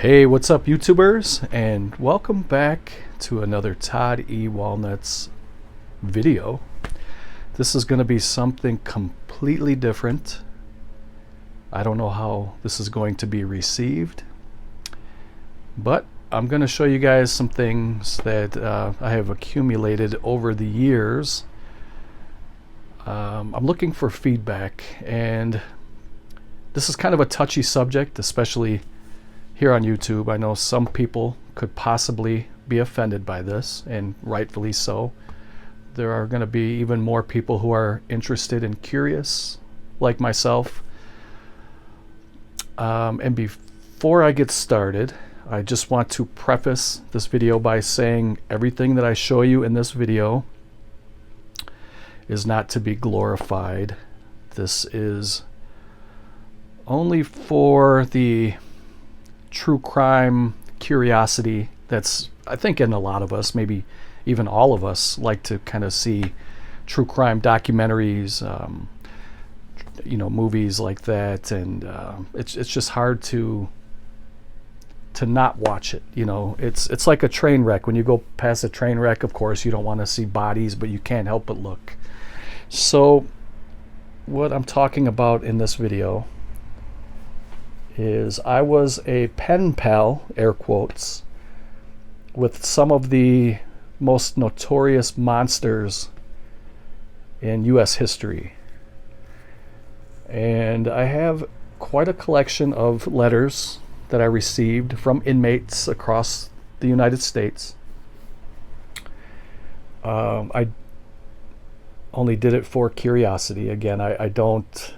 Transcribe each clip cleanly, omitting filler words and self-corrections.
Hey, what's up, YouTubers? And welcome back to another Todd E. Walnuts video. This is going to be something completely different. I don't know how this is going to be received, but I'm going to show you guys some things that I have accumulated over the years. I'm looking for feedback, and this is kind of a touchy subject, especially here on YouTube. I know some people could possibly be offended by this, and rightfully so. There are going to be even more people who are interested and curious, like myself. And before I get started, I just want to preface this video by saying everything that I show you in this video is not to be glorified. This is only for the true crime curiosity that's, I think, in a lot of us, maybe even all of us, like to kind of see true crime documentaries, movies like that, and it's just hard to not watch it. It's like a train wreck. When you go past a train wreck, of course you don't want to see bodies, but you can't help but look. So what I'm talking about in this video is I was a pen pal, air quotes, with some of the most notorious monsters in U.S. history. And I have quite a collection of letters that I received from inmates across the United States. I only did it for curiosity. Again, I don't...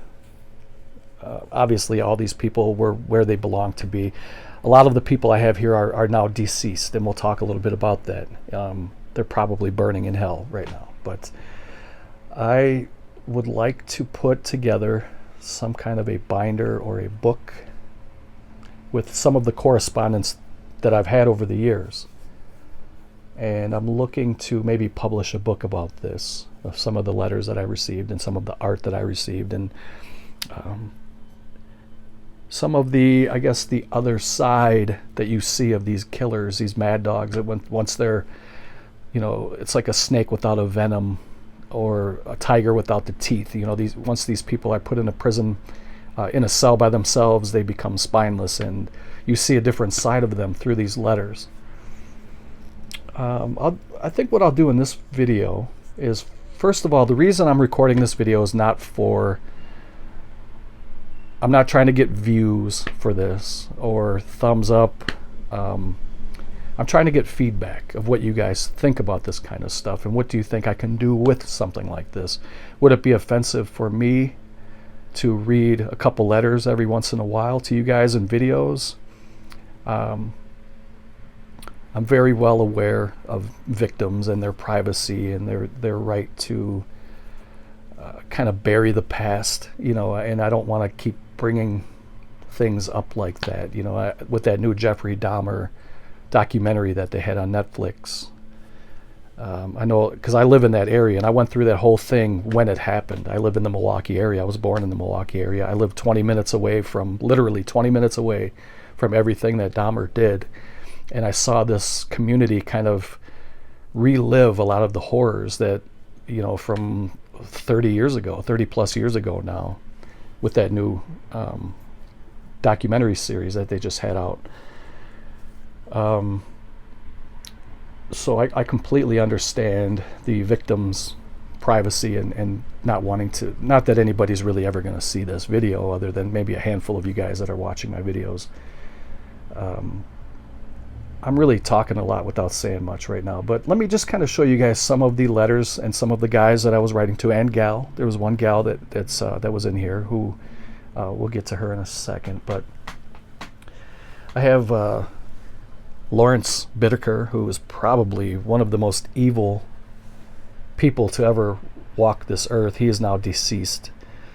obviously, all these people were where they belong to be. A lot of the people I have here are now deceased, and we'll talk a little bit about that. They're probably burning in hell right now. But I would like to put together some kind of a binder or a book with some of the correspondence that I've had over the years. And I'm looking to maybe publish a book about this, of some of the letters that I received and some of the art that I received, and some of the, I guess, the other side that you see of these killers, these mad dogs, that once they're, it's like a snake without a venom, or a tiger without the teeth. Once these people are put in a prison, in a cell by themselves, they become spineless, and you see a different side of them through these letters. I think what I'll do in this video is, first of all, the reason I'm recording this video is not for... I'm not trying to get views for this or thumbs up. I'm trying to get feedback of what you guys think about this kind of stuff, and what do you think I can do with something like this. Would it be offensive for me to read a couple letters every once in a while to you guys in videos? I'm very well aware of victims and their privacy and their right to kind of bury the past, and I don't want to keep bringing things up like that. With that new Jeffrey Dahmer documentary that they had on Netflix, I know, because I live in that area, and I went through that whole thing when it happened. I live in the Milwaukee area. I was born in the Milwaukee area. I live literally 20 minutes away from everything that Dahmer did, and I saw this community kind of relive a lot of the horrors that, from 30 plus years ago now, with that new documentary series that they just had out. So I completely understand the victims' privacy and not wanting to, not that anybody's really ever going to see this video other than maybe a handful of you guys that are watching my videos. I'm really talking a lot without saying much right now, but let me just kind of show you guys some of the letters and some of the guys that I was writing to, and gal. There was one gal that was in here who we'll get to her in a second, but I have Lawrence Bittaker, who is probably one of the most evil people to ever walk this earth. He is now deceased.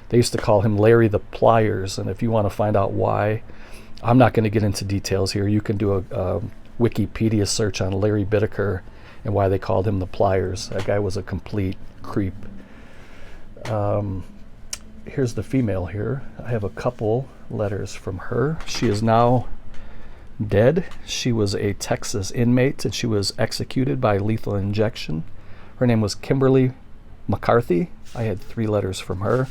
They used to call him Larry the Pliers, and if you want to find out why, I'm not going to get into details here. You can do a Wikipedia search on Larry Bittaker and why they called him the Pliers. That guy was a complete creep. Here's the female here. I have a couple letters from her. She is now dead. She was a Texas inmate, and she was executed by lethal injection. Her name was Kimberly McCarthy. I had 3 letters from her.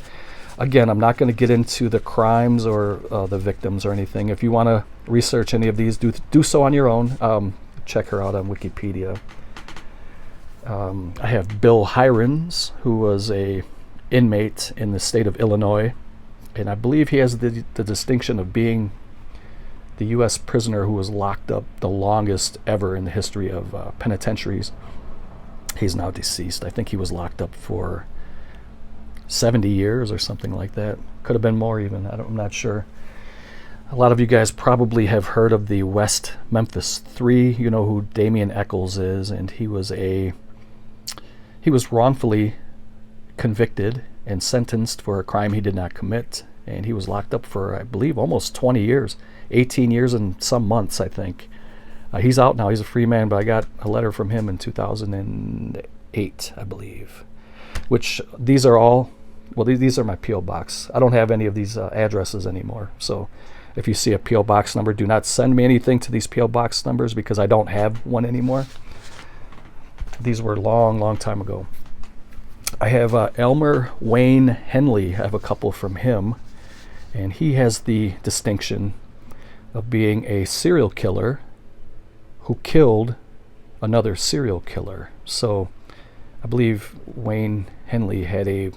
Again, I'm not going to get into the crimes or the victims or anything. If you want to research any of these, do so on your own. Check her out on Wikipedia. I have Bill Hirons, who was a inmate in the state of Illinois, and I believe he has the distinction of being the U.S. prisoner who was locked up the longest ever in the history of penitentiaries. He's now deceased. I think he was locked up for 70 years or something like that. Could have been more even. I'm not sure. A lot of you guys probably have heard of the West Memphis 3. You know who Damien Eccles is, and he was wrongfully convicted and sentenced for a crime he did not commit, and he was locked up for, I believe, almost 20 years, 18 years and some months, I think. He's out now. He's a free man, but I got a letter from him in 2008, I believe, which these are all, well, these are my P.O. Box. I don't have any of these addresses anymore, so if you see a P.O. Box number, do not send me anything to these P.O. Box numbers because I don't have one anymore. These were long time ago. I have Elmer Wayne Henley. I have a couple from him, and he has the distinction of being a serial killer who killed another serial killer. So I believe Wayne Henley had a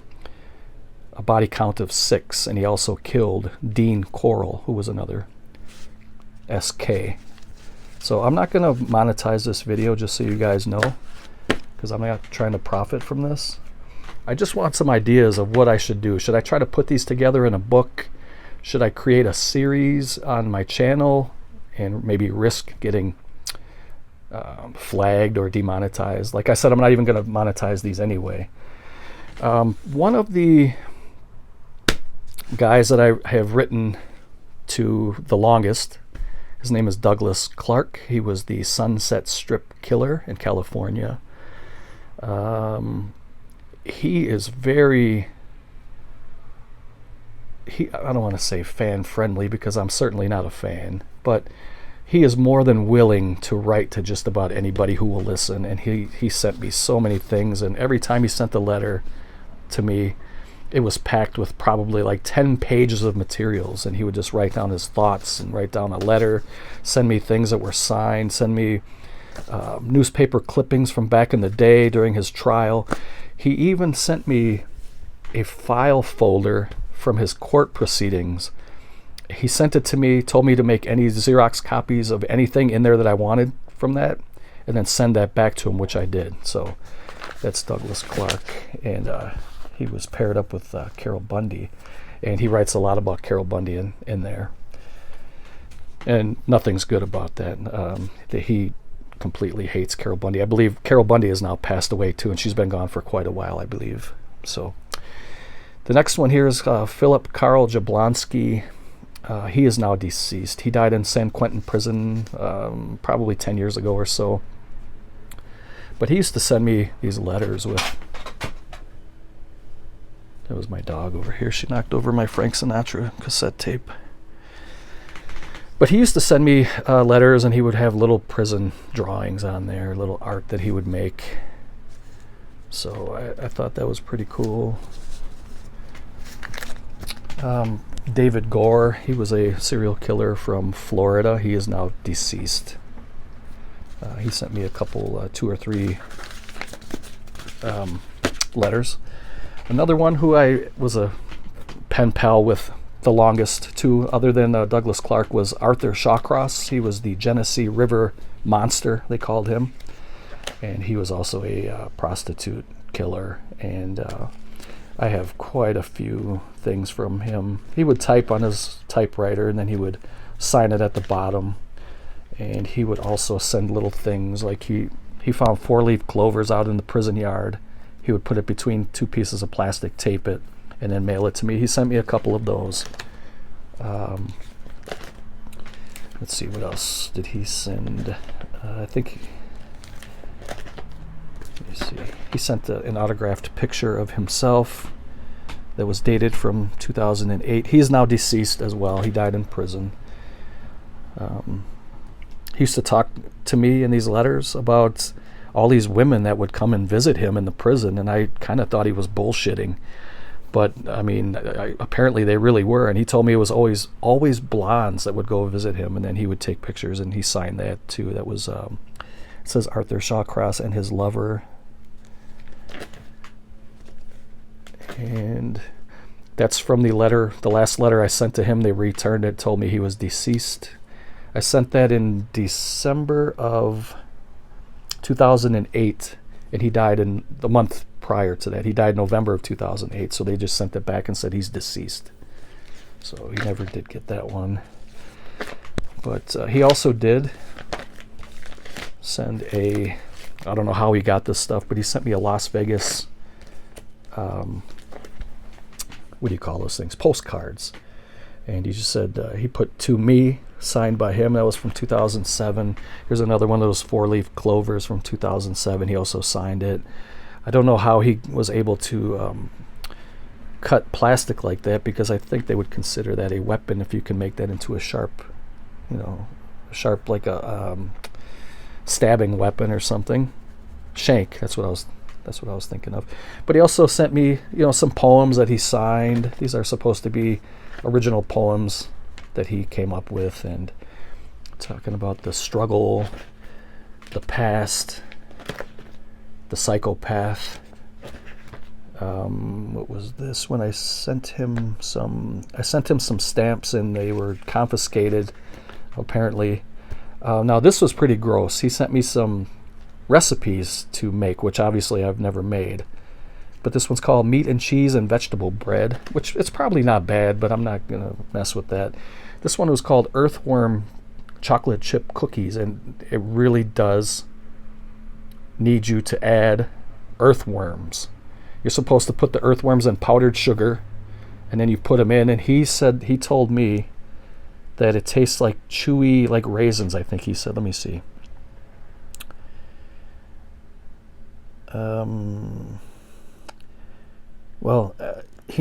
body count of 6, and he also killed Dean Coral, who was another SK. So I'm not going to monetize this video, just so you guys know, because I'm not trying to profit from this. I just want some ideas of what I should do. Should I try to put these together in a book? Should I create a series on my channel and maybe risk getting flagged or demonetized? Like I said, I'm not even going to monetize these anyway. One of the guys that I have written to the longest, his name is Douglas Clark. He was the Sunset Strip killer in California. He is very, I don't want to say fan friendly because I'm certainly not a fan, but he is more than willing to write to just about anybody who will listen. And he sent me so many things, and every time he sent a letter to me, it was packed with probably like 10 pages of materials, and he would just write down his thoughts and write down a letter, send me things that were signed, send me newspaper clippings from back in the day during his trial. He even sent me a file folder from his court proceedings. He sent it to me, told me to make any Xerox copies of anything in there that I wanted from that, and then send that back to him, which I did. So that's Douglas Clark, and he was paired up with Carol Bundy, and he writes a lot about Carol Bundy in there, and nothing's good about that. He completely hates Carol Bundy. I believe Carol Bundy has now passed away too, and she's been gone for quite a while, I believe. So the next one here is Philip Carl Jablonski. He is now deceased. He died in San Quentin prison probably 10 years ago or so. But he used to send me these letters with... That was my dog over here. She knocked over my Frank Sinatra cassette tape. But he used to send me letters, and he would have little prison drawings on there, little art that he would make. So I thought that was pretty cool. David Gore, he was a serial killer from Florida. He is now deceased. He sent me a couple, 2 or 3 letters. Another one who I was a pen pal with the longest too, other than Douglas Clark, was Arthur Shawcross. He was the Genesee River Monster, they called him. And he was also a prostitute killer. And I have quite a few things from him. He would type on his typewriter, and then he would sign it at the bottom. And he would also send little things, like he found 4-leaf clovers out in the prison yard. He would put it between 2 pieces of plastic, tape it, and then mail it to me. He sent me a couple of those. Let's see, what else did he send? I think, let me see. He sent an autographed picture of himself that was dated from 2008. He is now deceased as well. He died in prison. he used to talk to me in these letters about all these women that would come and visit him in the prison, and I kind of thought he was bullshitting. But I mean, apparently they really were, and he told me it was always blondes that would go visit him, and then he would take pictures, and he signed that too. That was it says Arthur Shawcross and his lover, and that's from the last letter I sent to him. They returned it, told me he was deceased. I sent that in December of 2008, and he died in the month prior to that. He died November of 2008, so they just sent it back and said he's deceased. So he never did get that one. But he also did send I don't know how he got this stuff, but he sent me a Las Vegas, what do you call those things? Postcards. And he just said, he put to me, signed by him. That was from 2007. Here's another one of those 4-leaf clovers from 2007. He also signed it. I don't know how he was able to cut plastic like that, because I think they would consider that a weapon if you can make that into a sharp, like a stabbing weapon or something. Shank. That's what I was thinking of. But he also sent me, some poems that he signed. These are supposed to be original poems that he came up with, and talking about the struggle, the past, the psychopath. What was this? When I sent him some stamps, and they were confiscated, apparently. Now this was pretty gross. He sent me some recipes to make, which obviously I've never made. But this one's called meat and cheese and vegetable bread, which it's probably not bad, but I'm not going to mess with that. This one was called earthworm chocolate chip cookies, and it really does need you to add earthworms. You're supposed to put the earthworms in powdered sugar, and then you put them in, and he told me that it tastes like chewy, like raisins, I think he said. Let me see.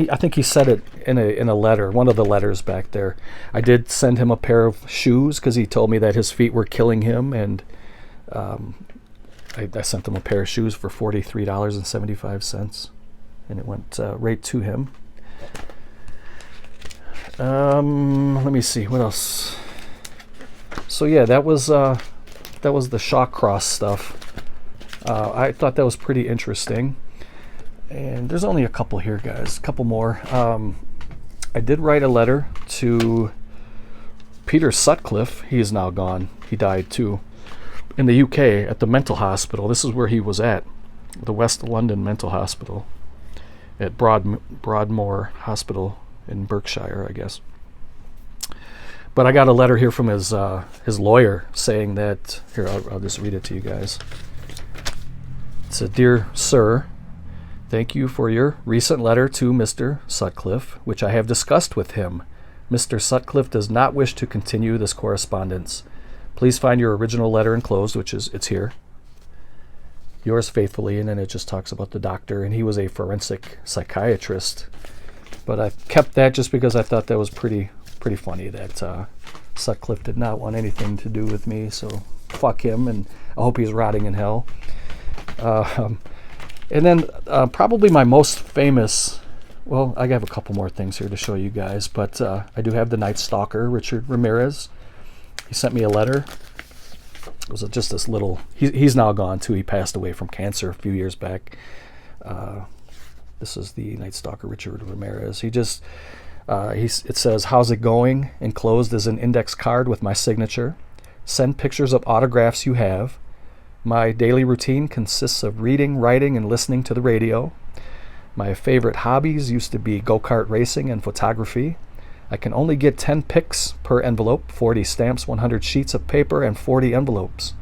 I think he said it in a letter, one of the letters back there. I did send him a pair of shoes because he told me that his feet were killing him, and I sent him a pair of shoes for $43.75, and it went right to him. Let me see what else. So yeah, that was the Shawcross stuff. I thought that was pretty interesting. And there's only a couple here, guys. A couple more. I did write a letter to Peter Sutcliffe. He is now gone. He died too. In the UK at the mental hospital. This is where he was at. The West London Mental Hospital. At Broadmoor Hospital in Berkshire, I guess. But I got a letter here from his lawyer saying that... Here, I'll just read it to you guys. It said, "Dear Sir, thank you for your recent letter to Mr. Sutcliffe, which I have discussed with him. Mr. Sutcliffe does not wish to continue this correspondence. Please find your original letter enclosed," it's here. "Yours faithfully," and then it just talks about the doctor, and he was a forensic psychiatrist. But I kept that just because I thought that was pretty funny that Sutcliffe did not want anything to do with me, so fuck him, and I hope he's rotting in hell. And then probably my most famous, well, I have a couple more things here to show you guys, but I do have the Night Stalker, Richard Ramirez. He sent me a letter. It was just this little, he's now gone too. He passed away from cancer a few years back. This is the Night Stalker, Richard Ramirez. It says, "How's it going?" Enclosed is an index card with my signature. "Send pictures of autographs you have. My daily routine consists of reading, writing, and listening to the radio. My favorite hobbies used to be go-kart racing and photography. I can only get 10 pics per envelope, 40 stamps, 100 sheets of paper, and 40 envelopes.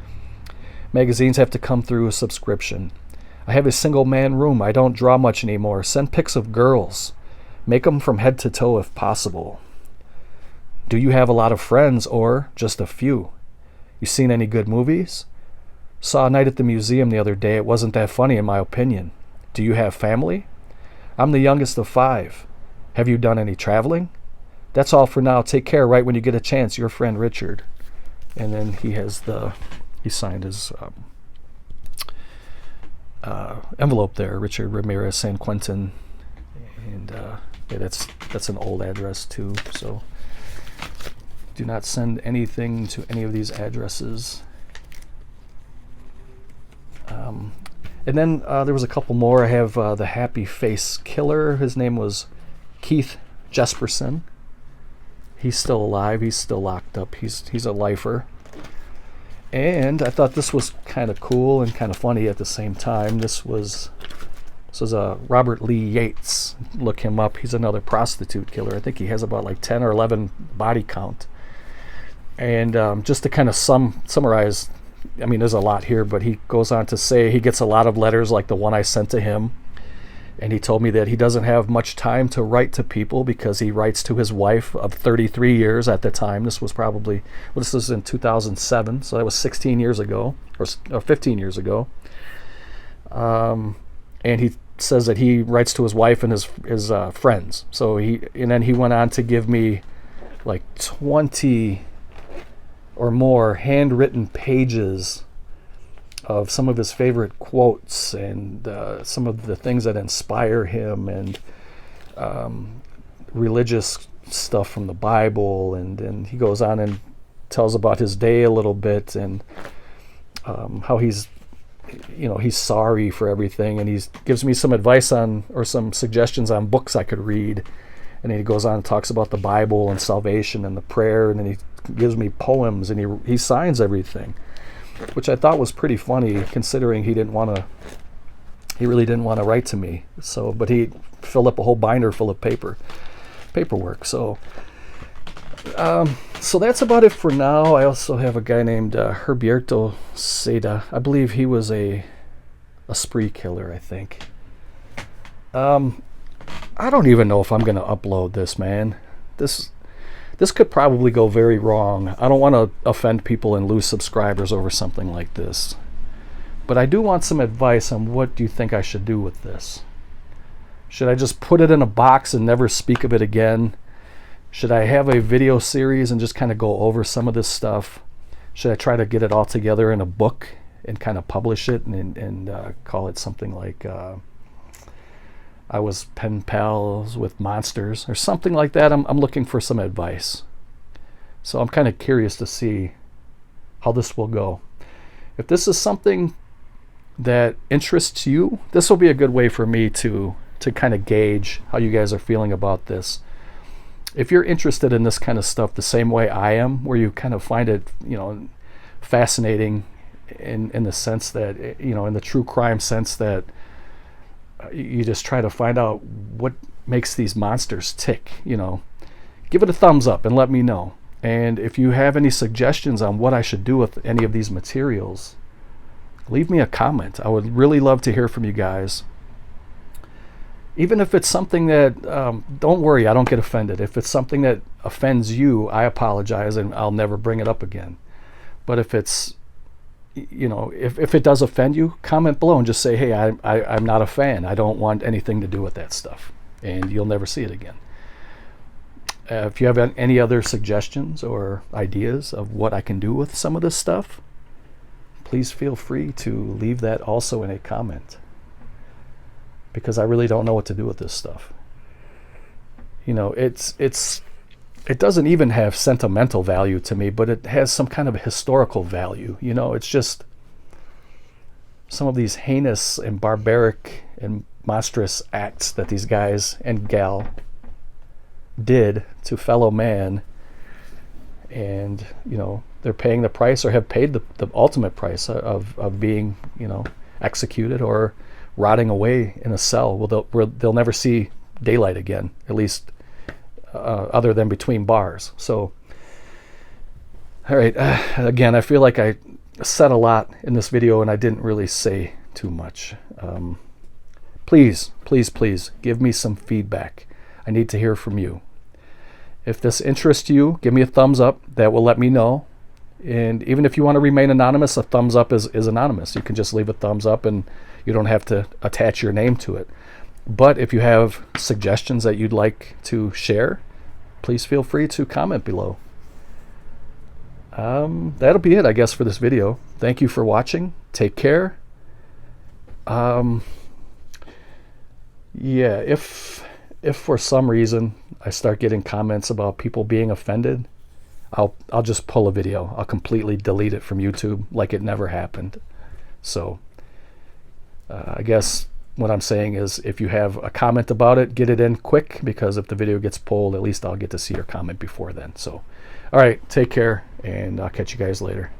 Magazines have to come through a subscription. I have a single-man room. I don't draw much anymore. Send pics of girls. Make them from head to toe if possible. Do you have a lot of friends or just a few? You seen any good movies? Saw a night at the museum the other day. It wasn't that funny in my opinion. Do you have family? I'm the youngest of 5. Have you done any traveling? That's all for now. Take care right when you get a chance. Your friend Richard." And then he signed his envelope there, Richard Ramirez, San Quentin, and yeah, that's an old address too. So do not send anything to any of these addresses. And then there was a couple more. I have the Happy Face Killer. His name was Keith Jesperson. He's still alive. He's still locked up. He's a lifer. And I thought this was kind of cool and kind of funny at the same time. This was Robert Lee Yates. Look him up. He's another prostitute killer. I think he has about like 10 or 11 body count. And just to kind of summarize, I mean, there's a lot here, but he goes on to say he gets a lot of letters like the one I sent to him. And he told me that he doesn't have much time to write to people because he writes to his wife of 33 years at the time. This was this was in 2007, so that was 16 years ago, or 15 years ago. And he says that he writes to his wife and his friends. And then he went on to give me like 20 or more handwritten pages of some of his favorite quotes and some of the things that inspire him, and religious stuff from the Bible, and he goes on and tells about his day a little bit, and how he's sorry for everything, and he gives me some advice on, or some suggestions on books I could read, and then he goes on and talks about the Bible and salvation and the prayer, and then he gives me poems, and he signs everything, which I thought was pretty funny considering he really didn't want to write to me. So, but he filled up a whole binder full of paperwork. So that's about it for now. I also have a guy named Herberto Seda. I believe he was a spree killer, I think. I don't even know if I'm going to upload this, man. This could probably go very wrong. I don't want to offend people and lose subscribers over something like this. But I do want some advice on what do you think I should do with this. Should I just put it in a box and never speak of it again? Should I have a video series and just kind of go over some of this stuff? Should I try to get it all together in a book and kind of publish it and call it something like I was pen pals with monsters or something like that? I'm looking for some advice. So I'm kind of curious to see how this will go. If this is something that interests you, this will be a good way for me to kind of gauge how you guys are feeling about this. If you're interested in this kind of stuff the same way I am, where you kind of find it, fascinating in the sense that, in the true crime sense that you just try to find out what makes these monsters tick, give it a thumbs up and let me know. And if you have any suggestions on what I should do with any of these materials, leave me a comment. I would really love to hear from you guys. Even if it's something that, don't worry, I don't get offended. If it's something that offends you, I apologize and I'll never bring it up again. But if it's, if it does offend you, comment below and just say, hey, I'm not a fan. I don't want anything to do with that stuff. And you'll never see it again. If you have any other suggestions or ideas of what I can do with some of this stuff, please feel free to leave that also in a comment. Because I really don't know what to do with this stuff. It doesn't even have sentimental value to me, but it has some kind of historical value. It's just some of these heinous and barbaric and monstrous acts that these guys and gal did to fellow man, and they're paying the price, or have paid the ultimate price of being executed or rotting away in a cell where they'll never see daylight again, at least other than between bars. So, all right, again, I feel like I said a lot in this video and I didn't really say too much. Please give me some feedback. I need to hear from you. If this interests you, give me a thumbs up. That will let me know. And even if you want to remain anonymous, a thumbs up is anonymous. You can just leave a thumbs up and you don't have to attach your name to it. But if you have suggestions that you'd like to share, please feel free to comment below. That'll be it, I guess, for this video. Thank you for watching. Take care. Yeah, if for some reason I start getting comments about people being offended, I'll just pull a video. I'll completely delete it from YouTube like it never happened. So I guess what I'm saying is, if you have a comment about it, get it in quick, because if the video gets pulled, at least I'll get to see your comment before then. So all right, take care, and I'll catch you guys later.